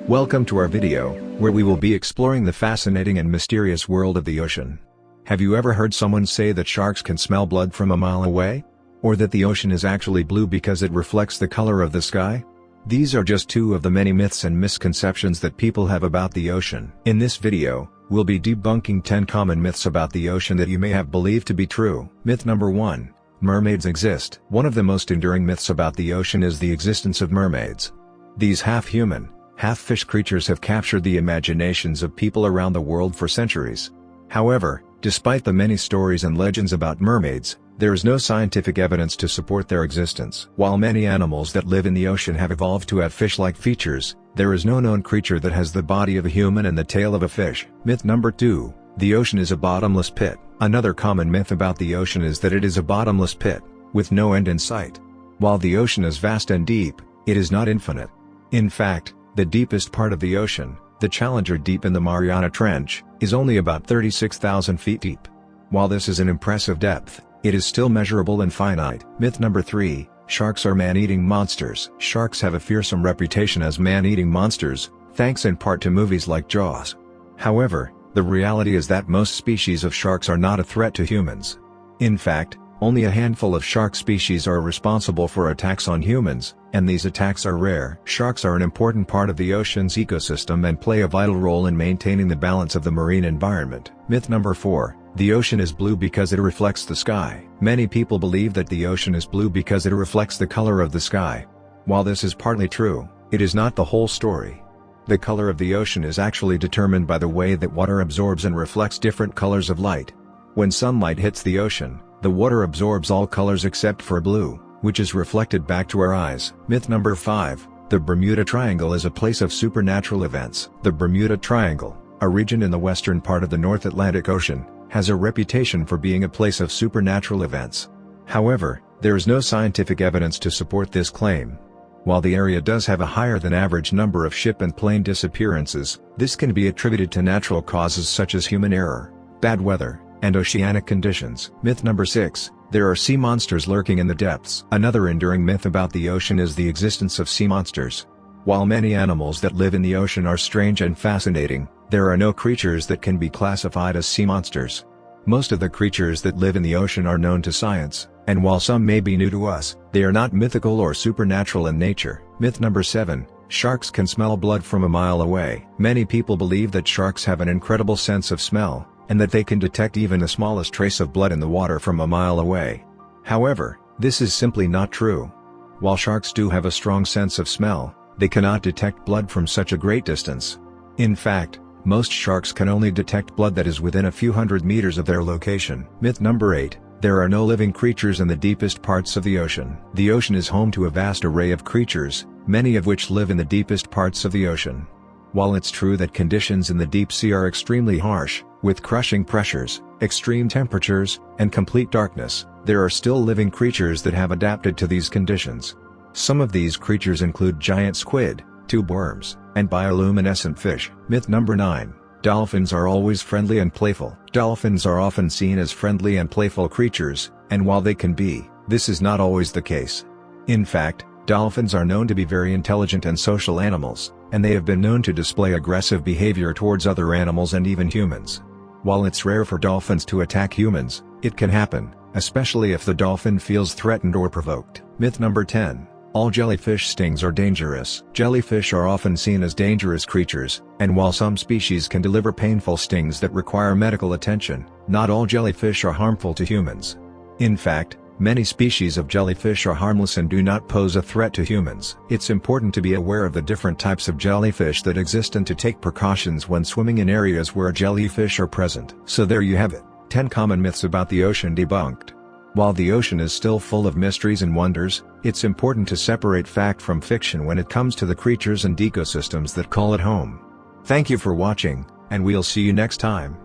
Welcome to our video, where we will be exploring the fascinating and mysterious world of the ocean. Have you ever heard someone say that sharks can smell blood from a mile away? Or that the ocean is actually blue because it reflects the color of the sky? These are just two of the many myths and misconceptions that people have about the ocean. In this video, we'll be debunking 10 common myths about the ocean that you may have believed to be true. Myth number 1. Mermaids exist. One of the most enduring myths about the ocean is the existence of mermaids. These half-human, half-fish creatures have captured the imaginations of people around the world for centuries. However, despite the many stories and legends about mermaids, there is no scientific evidence to support their existence. While many animals that live in the ocean have evolved to have fish-like features, there is no known creature that has the body of a human and the tail of a fish. Myth number 2. The ocean is a bottomless pit. Another common myth about the ocean is that it is a bottomless pit, with no end in sight. While the ocean is vast and deep, it is not infinite. In fact, the deepest part of the ocean, the Challenger Deep in the Mariana Trench, is only about 36,000 feet deep. While this is an impressive depth, it is still measurable and finite. Myth number 3. Sharks are man-eating monsters. Sharks have a fearsome reputation as man-eating monsters, thanks in part to movies like Jaws. However, the reality is that most species of sharks are not a threat to humans. In fact, only a handful of shark species are responsible for attacks on humans, and these attacks are rare. Sharks are an important part of the ocean's ecosystem and play a vital role in maintaining the balance of the marine environment. Myth number 4. The ocean is blue because it reflects the sky. Many people believe that the ocean is blue because it reflects the color of the sky. While this is partly true, it is not the whole story. The color of the ocean is actually determined by the way that water absorbs and reflects different colors of light. When sunlight hits the ocean, the water absorbs all colors except for blue, which is reflected back to our eyes. Myth number 5. The Bermuda Triangle is a place of supernatural events. The Bermuda Triangle, a region in the western part of the North Atlantic Ocean, has a reputation for being a place of supernatural events. However, there is no scientific evidence to support this claim. While the area does have a higher than average number of ship and plane disappearances, this can be attributed to natural causes such as human error, bad weather, and oceanic conditions. Myth number 6. There are sea monsters lurking in the depths. Another enduring myth about the ocean is the existence of sea monsters. While many animals that live in the ocean are strange and fascinating, there are no creatures that can be classified as sea monsters. Most of the creatures that live in the ocean are known to science, and while some may be new to us, they are not mythical or supernatural in nature. Myth number 7. Sharks can smell blood from a mile away. Many people believe that sharks have an incredible sense of smell, and that they can detect even the smallest trace of blood in the water from a mile away. However, this is simply not true. While sharks do have a strong sense of smell, they cannot detect blood from such a great distance. In fact, most sharks can only detect blood that is within a few hundred meters of their location. Myth number 8. There are no living creatures in the deepest parts of the ocean. The ocean is home to a vast array of creatures, many of which live in the deepest parts of the ocean. While it's true that conditions in the deep sea are extremely harsh, with crushing pressures, extreme temperatures, and complete darkness, there are still living creatures that have adapted to these conditions. Some of these creatures include giant squid, tube worms, and bioluminescent fish. Myth number 9. Dolphins are always friendly and playful. Dolphins are often seen as friendly and playful creatures, and while they can be, this is not always the case. In fact, dolphins are known to be very intelligent and social animals, and they have been known to display aggressive behavior towards other animals and even humans. While it's rare for dolphins to attack humans, it can happen, especially if the dolphin feels threatened or provoked. Myth number 10. All jellyfish stings are dangerous. Jellyfish are often seen as dangerous creatures, and while some species can deliver painful stings that require medical attention, not all jellyfish are harmful to humans. In fact, many species of jellyfish are harmless and do not pose a threat to humans. It's important to be aware of the different types of jellyfish that exist and to take precautions when swimming in areas where jellyfish are present. So there you have it, 10 common myths about the ocean debunked. While the ocean is still full of mysteries and wonders, it's important to separate fact from fiction when it comes to the creatures and ecosystems that call it home. Thank you for watching, and we'll see you next time.